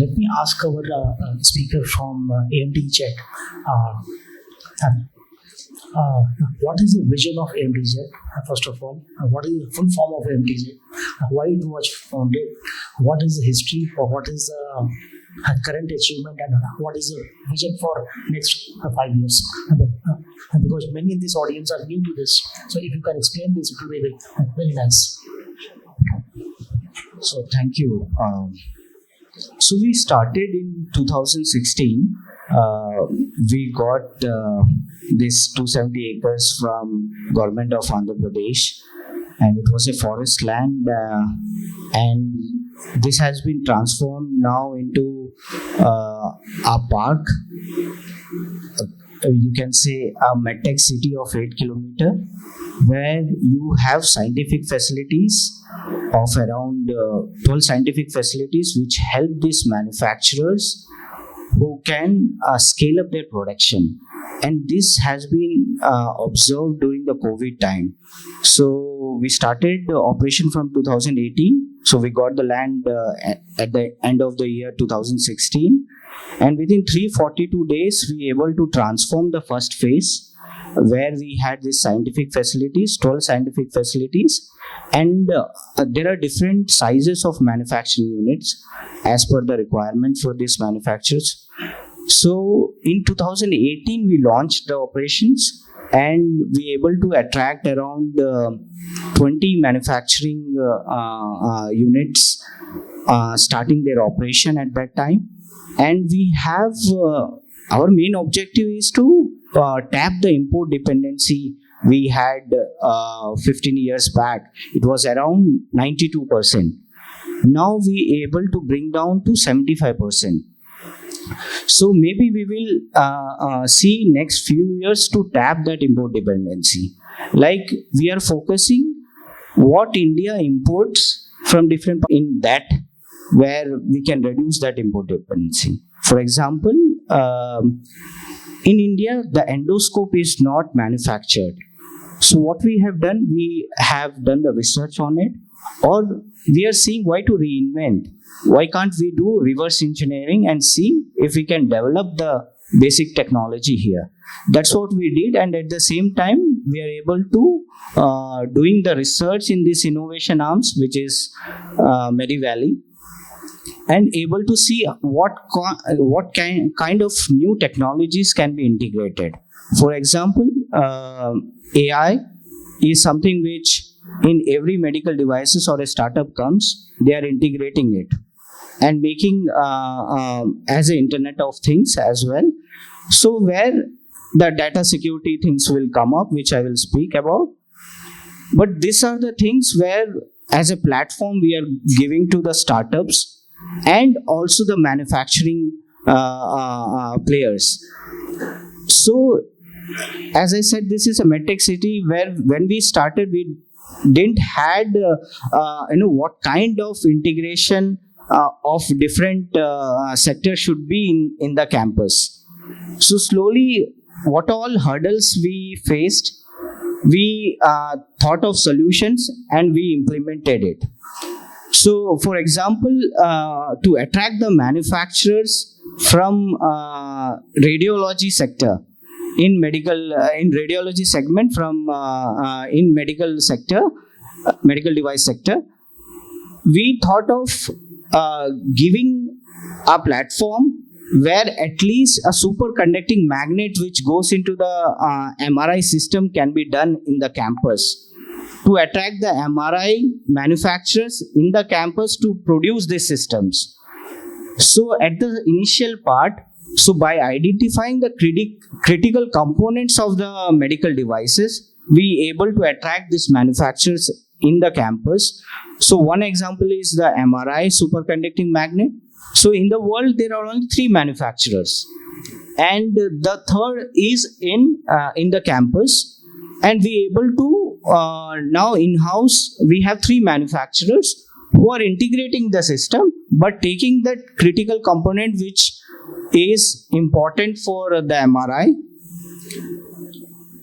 Let me ask our speaker from AMTZ. What is the vision of AMTZ? First of all, what is the full form of AMTZ? Why it was founded? What is the history, or what is the current achievement, and what is the vision for next 5 years? Because many in this audience are new to this, so if you can explain this, it will be very nice. So thank you. So we started in 2016. We got this 270 acres from government of Andhra Pradesh, and it was a forest land, and this has been transformed now into a park. You can say a medtech city of 8 kilometer, where you have scientific facilities of around 12 scientific facilities which help these manufacturers who can scale up their production. And this has been observed during the COVID time. So we started the operation from 2018. So we got the land at the end of the year 2016. And within 342 days, we were able to transform the first phase, where we had these scientific facilities, 12 scientific facilities. And there are different sizes of manufacturing units as per the requirement for these manufacturers. So in 2018, we launched the operations, and we were able to attract around 20 manufacturing units starting their operation at that time. And we have our main objective is to tap the import dependency we had 15 years back. It was around 92%. Now we able to bring down to 75%. So maybe we will see next few years to tap that import dependency. Like we are focusing what India imports from different in that, where we can reduce that import dependency. For example, in India, the endoscope is not manufactured. So what we have done the research on it, or we are seeing why to reinvent. Why can't we do reverse engineering and see if we can develop the basic technology here? That's what we did, and at the same time, we are able to doing the research in this innovation arms, which is Medivalley, and able to see what kind of new technologies can be integrated. For example, AI is something which in every medical devices or a startup comes, they are integrating it and making as an Internet of Things as well. So where the data security things will come up, which I will speak about. But these are the things where as a platform we are giving to the startups and also the manufacturing players. So as I said, this is a medtech city where when we started, we didn't had what kind of integration of different sectors should be in the campus. So slowly, what all hurdles we faced, we thought of solutions and we implemented it. So for example, to attract the manufacturers from radiology sector, in radiology segment, from in medical sector, medical device sector, we thought of giving a platform where at least a superconducting magnet which goes into the MRI system can be done in the campus, to attract the MRI manufacturers in the campus to produce these systems. So at the initial part, so by identifying the critical components of the medical devices, we able to attract these manufacturers in the campus. So one example is the MRI superconducting magnet. So in the world, there are only 3 manufacturers, and the third is in the campus, and we able to now in-house we have 3 manufacturers who are integrating the system, but taking that critical component which is important for the MRI.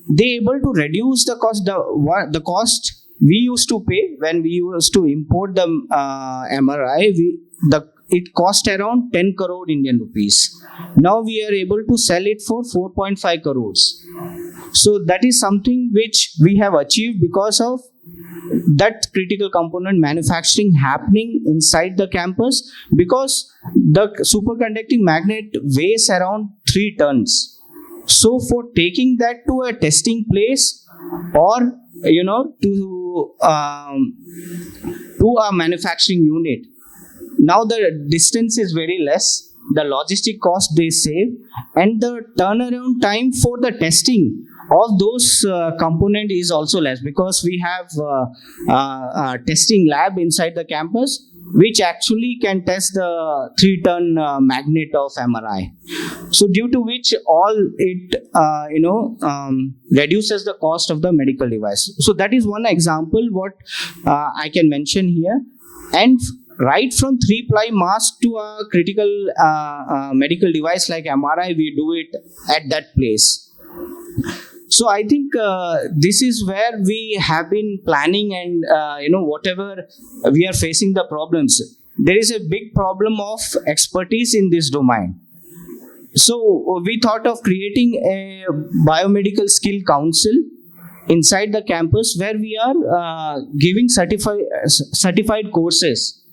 They able to reduce the cost. The cost we used to pay when we used to import the MRI, it cost around 10 crore Indian rupees. Now we are able to sell it for 4.5 crores. So that is something which we have achieved because of that critical component manufacturing happening inside the campus, because the superconducting magnet weighs around 3 tons. So for taking that to a testing place, or to a manufacturing unit, now the distance is very less, the logistic cost they save, and the turnaround time for the testing of those component is also less, because we have a testing lab inside the campus which actually can test the 3-ton magnet of MRI. So due to which all it reduces the cost of the medical device. So that is one example what I can mention here. And right from 3-ply mask to a critical medical device like MRI, we do it at that place. So I think this is where we have been planning, and whatever we are facing the problems, there is a big problem of expertise in this domain. So we thought of creating a biomedical skill council inside the campus, where we are giving certified courses,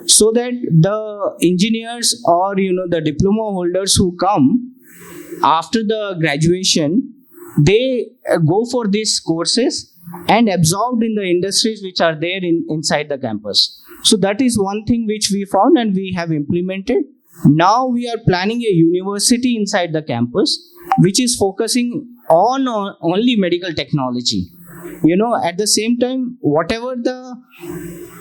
so that the engineers or the diploma holders who come after the graduation, they go for these courses and absorbed in the industries which are there inside the campus. So that is one thing which we found and we have implemented. Now we are planning a university inside the campus which is focusing on only medical technology. At the same time, whatever the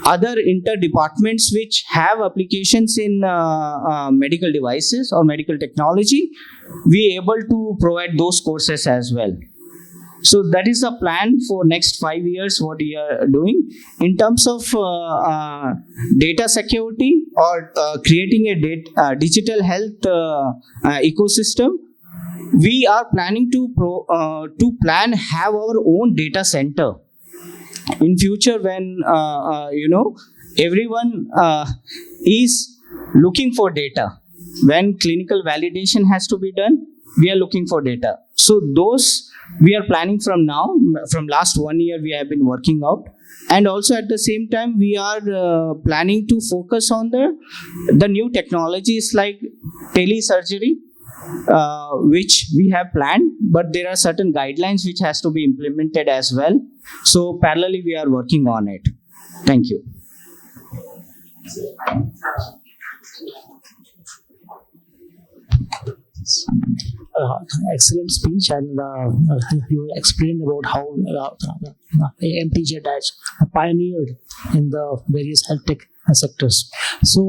other inter-departments which have applications in medical devices or medical technology, we are able to provide those courses as well. So that is the plan for next 5 years, what we are doing. In terms of data security or creating a digital health ecosystem, we are planning to have our own data center in future, when everyone is looking for data. When clinical validation has to be done, we are looking for data. So those we are planning from now. From last 1 year we have been working out, and also at the same time we are planning to focus on the new technologies like telesurgery, which we have planned, but there are certain guidelines which has to be implemented as well. So parallelly we are working on it. Thank you. Excellent speech, and you explained about how AMTZ has pioneered in the various health tech sectors. So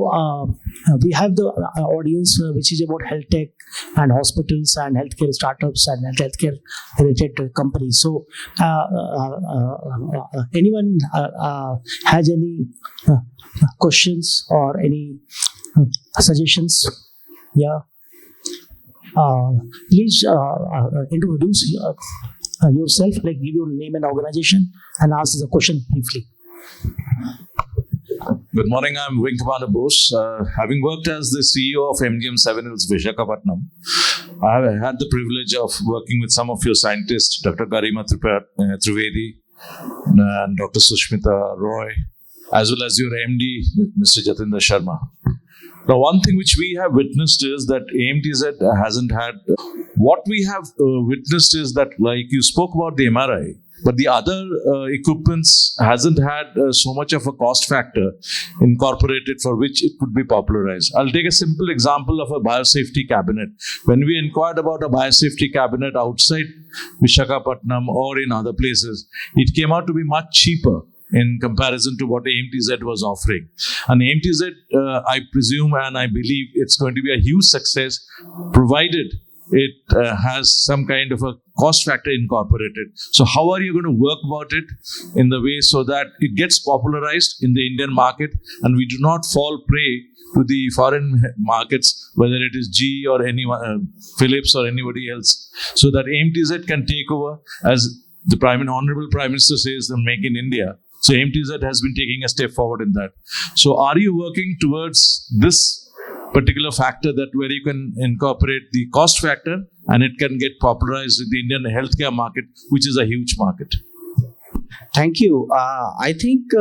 we have the audience which is about health tech and hospitals and healthcare startups and healthcare related companies. So anyone has any questions or any suggestions? Yeah. Please introduce yourself, like give your name and organization, and ask the question briefly. Good morning, I'm Wing Commander Bose. Having worked as the CEO of MGM 7 Hills Visakhapatnam, I have had the privilege of working with some of your scientists, Dr. Garima Trivedi and Dr. Sushmita Roy, as well as your MD, Mr. Jatinder Sharma. Now, one thing which we have witnessed is that AMTZ hasn't had, what we have witnessed is that, like you spoke about the MRI, but the other equipments hasn't had so much of a cost factor incorporated for which it could be popularized. I'll take a simple example of a biosafety cabinet. When we inquired about a biosafety cabinet outside Visakhapatnam or in other places, it came out to be much cheaper in comparison to what AMTZ was offering. And AMTZ, I presume and I believe it's going to be a huge success, provided it has some kind of a cost factor incorporated. So how are you going to work about it in the way so that it gets popularized in the Indian market and we do not fall prey to the foreign markets, whether it is GE or anyone, Philips or anybody else, so that AMTZ can take over, as the Honorable Prime Minister says, the Make in India. So AMTZ has been taking a step forward in that. So are you working towards this particular factor, that where you can incorporate the cost factor and it can get popularized in the Indian healthcare market, which is a huge market? Thank you. I think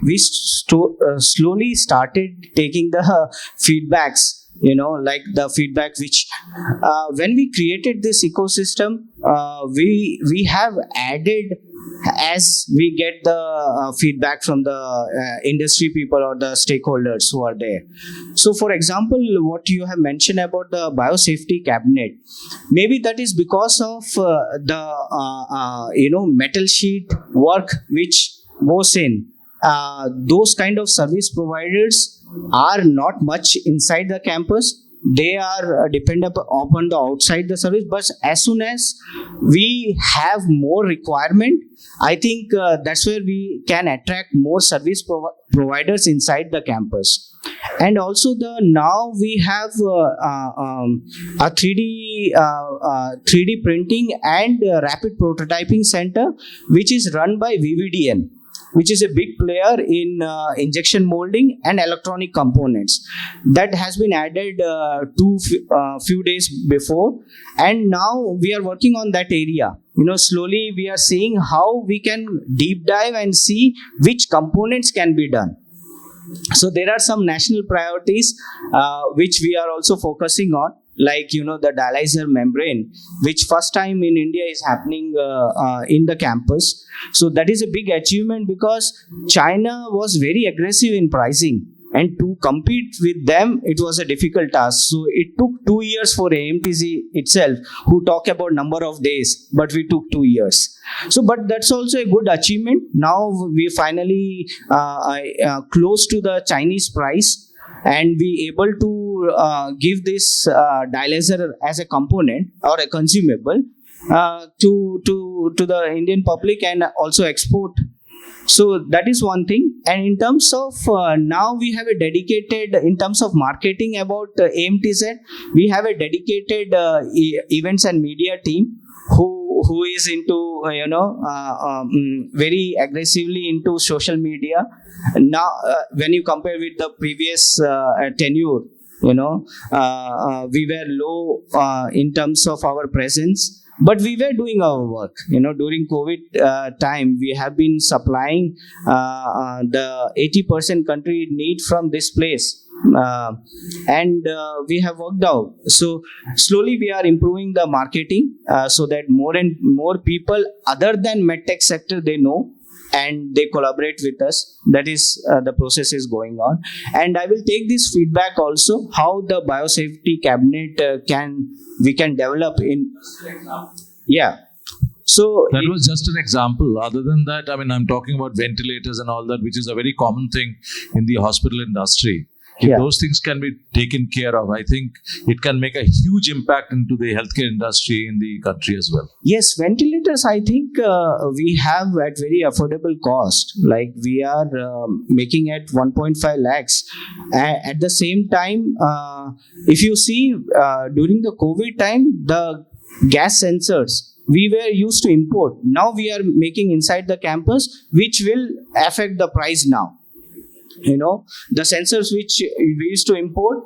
we slowly started taking the feedbacks, like the feedback which when we created this ecosystem, we have added as we get the feedback from the industry people or the stakeholders who are there. So for example, what you have mentioned about the biosafety cabinet, maybe that is because of the metal sheet work which goes in. Those kind of service providers are not much inside the campus. They are dependent upon the outside the service, but as soon as we have more requirement, I think that's where we can attract more service providers inside the campus. And also now we have a 3D printing and rapid prototyping center, which is run by VVDN, which is a big player in injection molding and electronic components. That has been added few days before, and now we are working on that area. Slowly we are seeing how we can deep dive and see which components can be done. So there are some national priorities which we are also focusing on, like the dialyzer membrane, which first time in India is happening in the campus. So that is a big achievement, because China was very aggressive in pricing, and to compete with them, it was a difficult task. So it took 2 years for AMTZ itself, who talk about number of days, but we took 2 years. So, but that's also a good achievement. Now we finally close to the Chinese price, and we able to give this dialyzer as a component or a consumable to the Indian public, and also export. So that is one thing. And in terms of now we have a dedicated, in terms of marketing about AMTZ, we have a dedicated events and media team who is into very aggressively into social media. Now when you compare with the previous tenure, we were low in terms of our presence, but we were doing our work. During COVID time, we have been supplying the 80% country need from this place, and we have worked out. So slowly we are improving the marketing so that more and more people other than medtech sector, they know and they collaborate with us. That is the process is going on, and I will take this feedback also, how the biosafety cabinet we can develop in. Yeah. So that was just an example. Other than that, I'm talking about ventilators and all that, which is a very common thing in the hospital industry. If those things can be taken care of, I think it can make a huge impact into the healthcare industry in the country as well. Yes, ventilators, I think we have at very affordable cost. Like we are making at 1.5 lakhs. At the same time, if you see during the COVID time, the gas sensors, we were used to import. Now we are making inside the campus, which will affect the price now. The sensors which we used to import,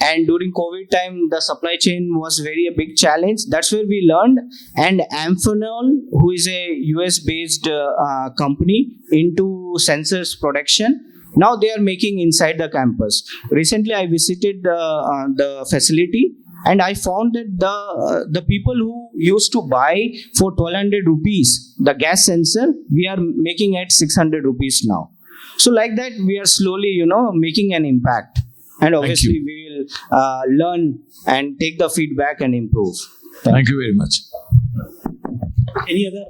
and during COVID time, the supply chain was very a big challenge. That's where we learned. And Amphenol, who is a US-based company into sensors production, now they are making inside the campus. Recently, I visited the facility, and I found that the people who used to buy for 1,200 rupees the gas sensor, we are making at 600 rupees now. So like that, we are slowly, making an impact. And obviously, we will learn and take the feedback and improve. Thank you very much. Any other?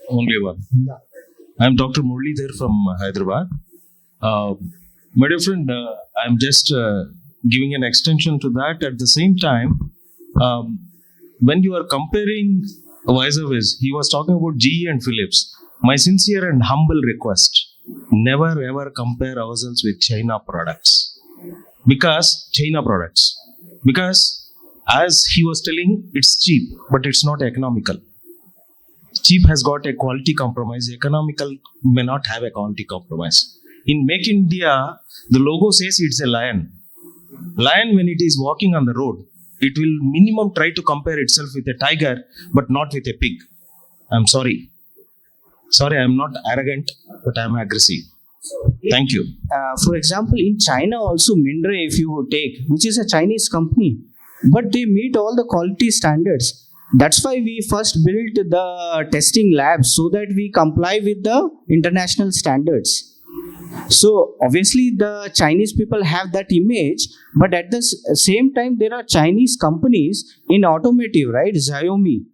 Only one. Yeah. I am Dr. Meridien from Hyderabad. My dear friend, I am just giving an extension to that. At the same time, when you are comparing vis-a-vis, he was talking about GE and Philips. My sincere and humble request, never ever compare ourselves with China products. Because as he was telling, it's cheap, but it's not economical. cheap has got a quality compromise, economical may not have a quality compromise. In Make India, the logo says it's a lion. Lion, when it is walking on the road, it will minimum try to compare itself with a tiger, but not with a pig. I'm sorry. Sorry, I'm not arrogant, but I'm aggressive. Thank you. For example, in China also, Mindra, if you would take, which is a Chinese company, but they meet all the quality standards. That's why we first built the testing labs so that we comply with the international standards. So obviously the Chinese people have that image, but at the same time there are Chinese companies in automotive, right? Xiaomi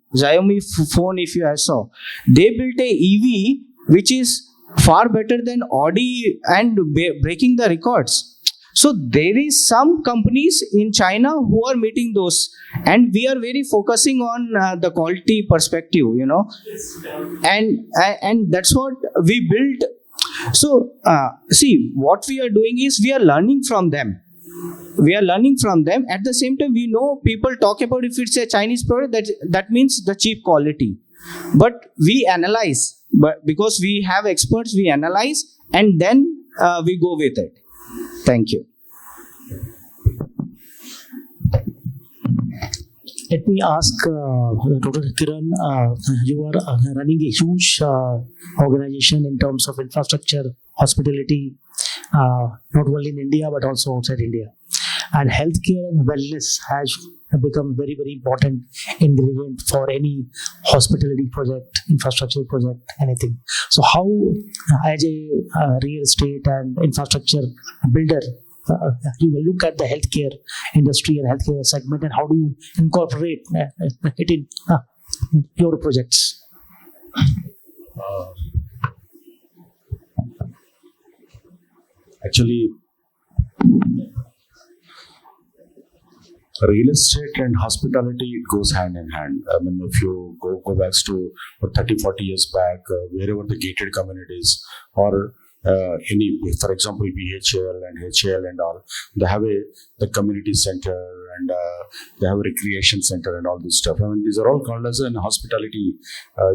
phone, if you have saw, they built a EV which is far better than Audi and breaking the records. So there is some companies in China who are meeting those, and we are very focusing on the quality perspective, and that's what we built. So see, what we are doing is we are learning from them. At the same time, we know people talk about if it's a Chinese product, that means the cheap quality. But we analyze, but because we have experts, we analyze and then we go with it. Thank you. Let me ask Dr. Kiran, you are running a huge organization in terms of infrastructure, hospitality, not only in India but also outside India. And healthcare and wellness has become very, very important ingredient for any hospitality project, infrastructure project, anything. So how, as a real estate and infrastructure builder, you will look at the healthcare industry and healthcare segment, and how do you incorporate it in your projects? Actually, real estate and hospitality, it goes hand in hand. I mean, if you go back to 30, 40 years back, wherever the gated communities or any, for example, BHL and HL and all, they have the community center and they have a recreation center and all this stuff. I mean, these are all called as hospitality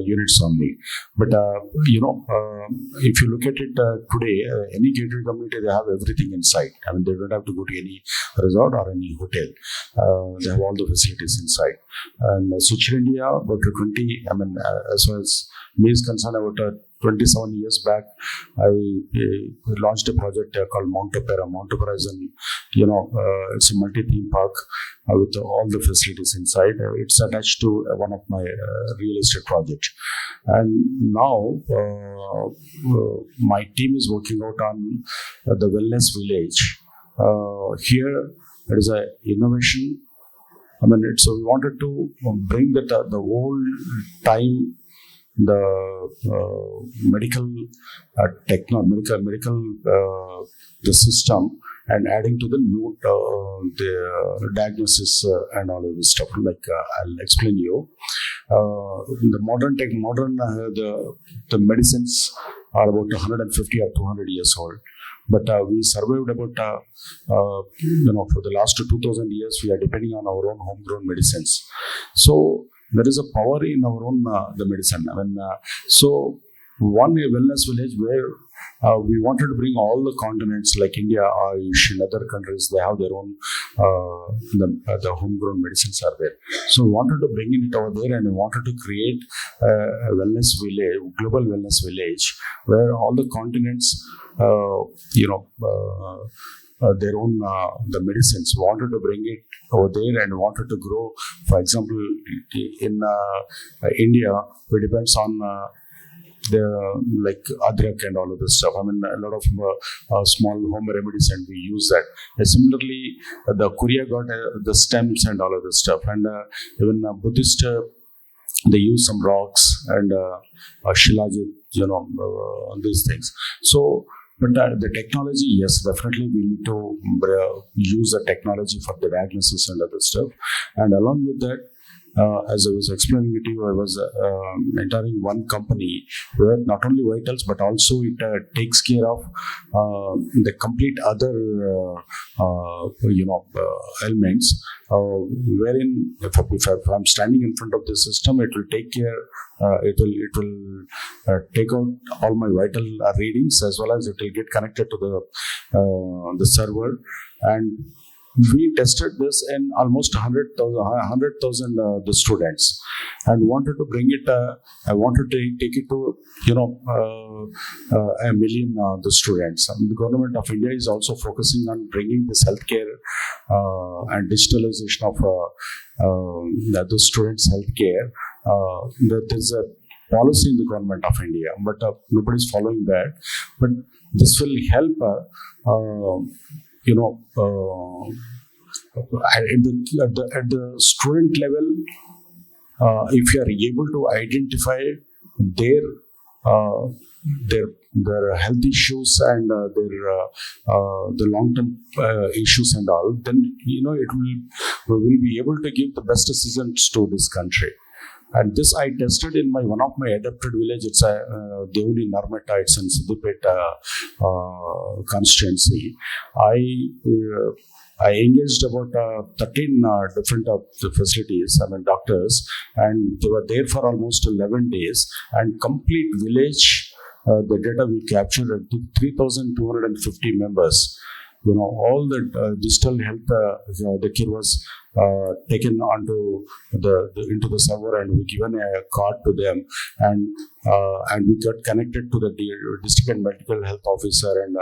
units only. But if you look at it today, any gated community, they have everything inside. I mean, they don't have to go to any resort or any hotel. They have all the facilities inside. And Switch India, about 20, I mean, as far as me is concerned, about 27 years back, I launched a project called Mount Opera. Mount Opera is it's a multi-theme park with all the facilities inside. It's attached to one of my real estate projects. And now my team is working out on the wellness village. Here, there is an innovation. I mean, so we wanted to bring that the whole time the medical the system, and adding to the new the diagnosis and all of this stuff. Like I'll explain you. The modern the medicines are about 150 or 200 years old. But we survived about, for the last 2000 years, we are depending on our own homegrown medicines. So there is a power in our own the medicine. I mean, so one wellness village where we wanted to bring all the continents like India, Ayush, and other countries. They have their own the homegrown medicines are there. So we wanted to bring it over there, and we wanted to create a wellness village, global wellness village, where all the continents, their own the medicines. We wanted to bring it over there and wanted to grow. For example, in India, we depends on the like adrak and all of this stuff. I mean, a lot of small home remedies, and we use that. And similarly, the Korea got the stems and all of this stuff, and even Buddhist. They use some rocks and shilajit, these things. So. But the technology, yes, definitely we need to use the technology for the diagnosis and other stuff. And along with that, as I was explaining it to you, I was entering one company where not only vitals but also it takes care of the complete other elements. Wherein if I'm standing in front of the system, it will take care. It will take out all my vital readings, as well as it will get connected to the server. And we tested this in almost 100,000 the students, and wanted to bring it. I wanted to take it to a million the students. The government of India is also focusing on bringing this healthcare and digitalization of the students' healthcare. There's a policy in the government of India, but nobody's following that. But this will help. At the student level, if you are able to identify their health issues and the long-term issues and all, then we will be able to give the best assistance to this country. And this I tested in one of my adapted village. It's a Devuli Narmata. It's in Siddipet constituency. I engaged about 13 different facilities, doctors, and they were there for almost 11 days. And complete village, the data we captured at 3,250 members. All the digital health, the care was taken onto into the server, and we given a card to them, and we got connected to the district and medical health officer and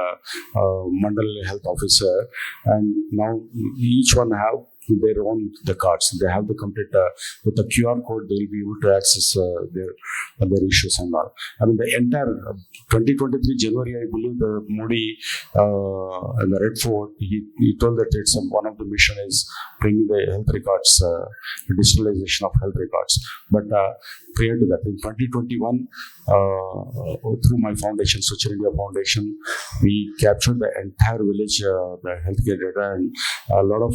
mandal health officer, and now each one have their own the cards. They have the complete with the QR code. They will be able to access their issues and all. The entire 2023 January, I believe, the Modi and the Red Fort, he told that it's one of the mission is bringing the health records, digitalization of health records. But prior to that, in 2021, through my foundation, Suchir India Foundation, we captured the entire village, the healthcare data, and a lot of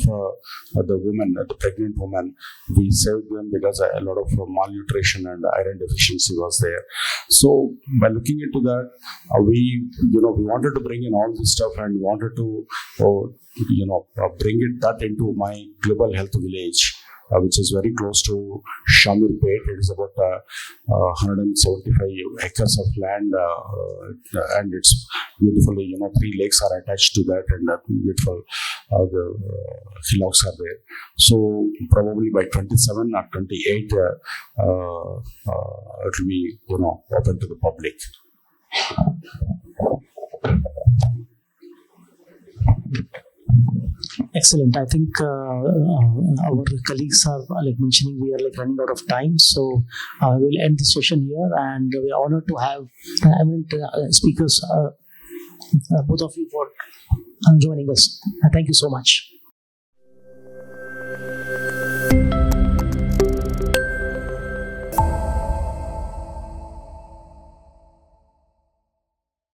the women, the pregnant women, we saved them because a lot of malnutrition and iron deficiency was there. So by looking into that, we wanted to bring in all this stuff and wanted to bring that into my global health village, which is very close to Shamirpet. It is about 175 acres of land, and it's beautifully, 3 lakes are attached to that, and beautiful the hillocks are there. So probably by 27 or 28, it will be open to the public. Excellent. I think our colleagues are mentioning we are running out of time, so we'll end the session here. And we're honored to have speakers, both of you, for joining us. Thank you so much.